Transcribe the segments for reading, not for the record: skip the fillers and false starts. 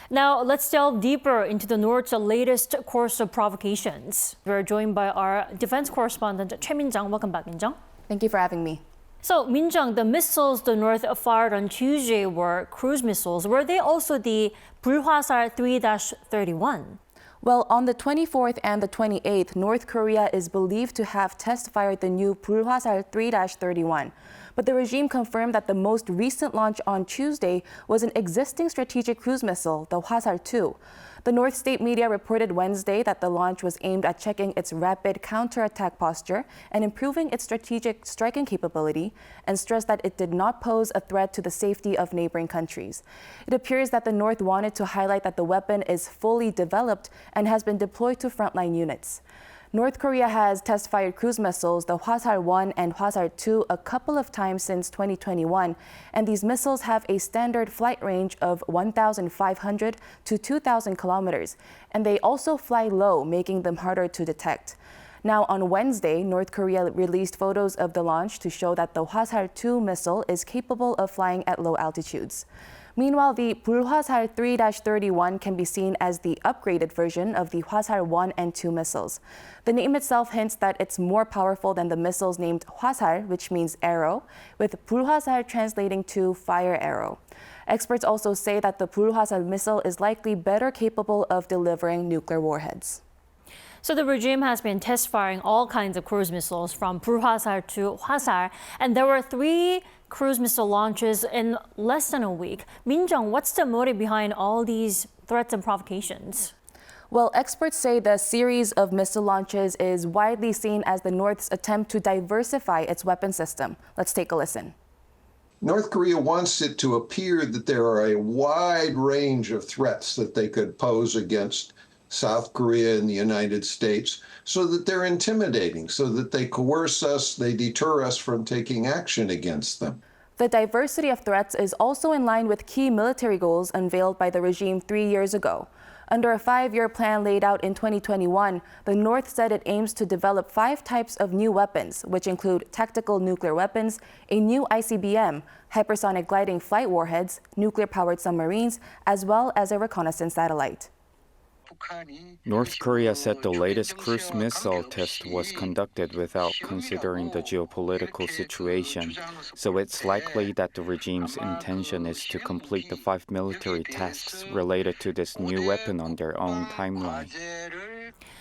Now, let's delve deeper into the North's latest course of provocations. We're joined by our defense correspondent, Choi Min-jung. Welcome back, Min-jung. Thank you for having me. So, Min-jung, the missiles the North fired on Tuesday were cruise missiles. Were they also the 불화살 3-31? Well, on the 24th and the 28th, North Korea is believed to have test-fired the new 불화살 3-31. But the regime confirmed that the most recent launch on Tuesday was an existing strategic cruise missile, the Hwasal-2. The North state media reported Wednesday that the launch was aimed at checking its rapid counterattack posture and improving its strategic striking capability, and stressed that it did not pose a threat to the safety of neighboring countries. It appears that the North wanted to highlight that the weapon is fully developed and has been deployed to frontline units. North Korea has test-fired cruise missiles, the Hwasal-1 and Hwasal-2, a couple of times since 2021, and these missiles have a standard flight range of 1,500 to 2,000 kilometers, and they also fly low, making them harder to detect. Now, on Wednesday, North Korea released photos of the launch to show that the Hwasal-2 missile is capable of flying at low altitudes. Meanwhile, the 불화살 3-31 can be seen as the upgraded version of the Hwasal 1 and 2 missiles. The name itself hints that it's more powerful than the missiles named 화살, which means arrow, with 불화살 translating to fire arrow. Experts also say that the 불화살 missile is likely better capable of delivering nuclear warheads. So the regime has been test firing all kinds of cruise missiles from 불화살 to 화살, and there were 3 cruise missile launches in less than a week. Min-jung, what's the motive behind all these threats and provocations? Well, experts say the series of missile launches is widely seen as the North's attempt to diversify its weapon system. Let's take a listen. North Korea wants it to appear that there are a wide range of threats that they could pose against South Korea and the United States, so that they're intimidating, so that they coerce us, they deter us from taking action against them. The diversity of threats is also in line with key military goals unveiled by the regime 3 years ago. Under a 5-year plan laid out in 2021, the North said it aims to develop 5 types of new weapons, which include tactical nuclear weapons, a new ICBM, hypersonic gliding flight warheads, nuclear-powered submarines, as well as a reconnaissance satellite. North Korea said the latest cruise missile test was conducted without considering the geopolitical situation, so it's likely that the regime's intention is to complete the 5 military tasks related to this new weapon on their own timeline.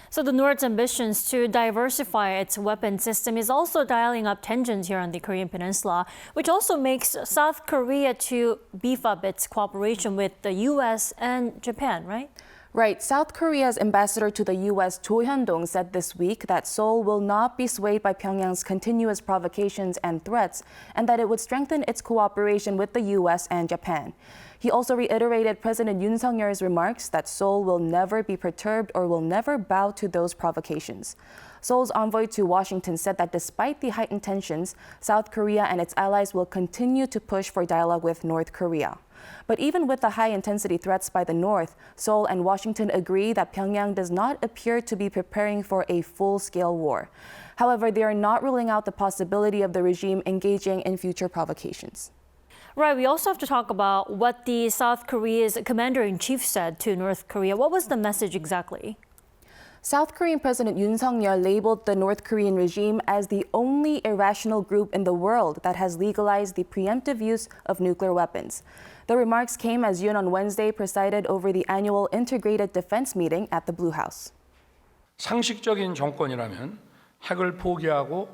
So the North's ambitions to diversify its weapon system is also dialing up tensions here on the Korean Peninsula, which also makes South Korea to beef up its cooperation with the U.S. and Japan, right? Right. South Korea's ambassador to the U.S., Cho Hyun-dong, said this week that Seoul will not be swayed by Pyongyang's continuous provocations and threats, and that it would strengthen its cooperation with the U.S. and Japan. He also reiterated President Yoon Suk-yeol's remarks that Seoul will never be perturbed or will never bow to those provocations. Seoul's envoy to Washington said that despite the heightened tensions, South Korea and its allies will continue to push for dialogue with North Korea. But even with the high-intensity threats by the North, Seoul and Washington agree that Pyongyang does not appear to be preparing for a full-scale war. However, they are not ruling out the possibility of the regime engaging in future provocations. Right, we also have to talk about what the South Korea's commander-in-chief said to North Korea. What was the message exactly? South Korean President Yoon Suk-yeol labeled the North Korean regime as the only irrational group in the world that has legalized the preemptive use of nuclear weapons. The remarks came as Yoon on Wednesday presided over the annual integrated defense meeting at the Blue House. 상식적인 정권이라면 핵을 포기하고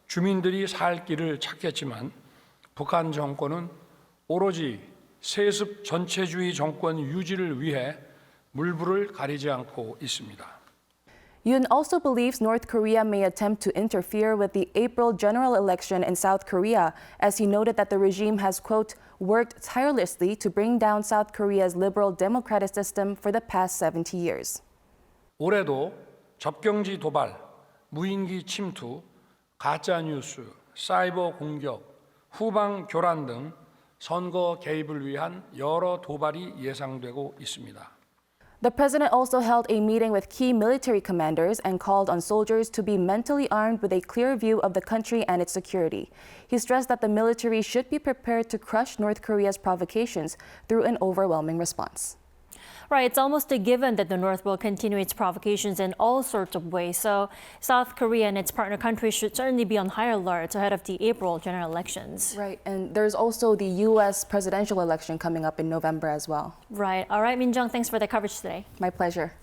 주민들이 살 길을 찾겠지만 북한 정권은 오로지 세습 전체주의 정권 유지를 위해 물불을 가리지 않고 있습니다. Yoon also believes North Korea may attempt to interfere with the April general election in South Korea, as he noted that the regime has, quote, worked tirelessly to bring down South Korea's liberal democratic system for the past 70 years. 올해도 접경지 도발, 무인기 침투, 가짜 뉴스, 사이버 공격, 후방 교란 등 선거 개입을 위한 여러 도발이 예상되고 있습니다. The president also held a meeting with key military commanders and called on soldiers to be mentally armed with a clear view of the country and its security. He stressed that the military should be prepared to crush North Korea's provocations through an overwhelming response. Right, it's almost a given that the North will continue its provocations in all sorts of ways. So South Korea and its partner countries should certainly be on high alert ahead of the April general elections. Right, and there's also the U.S. presidential election coming up in November as well. Right. All right, Min-jung, thanks for the coverage today. My pleasure.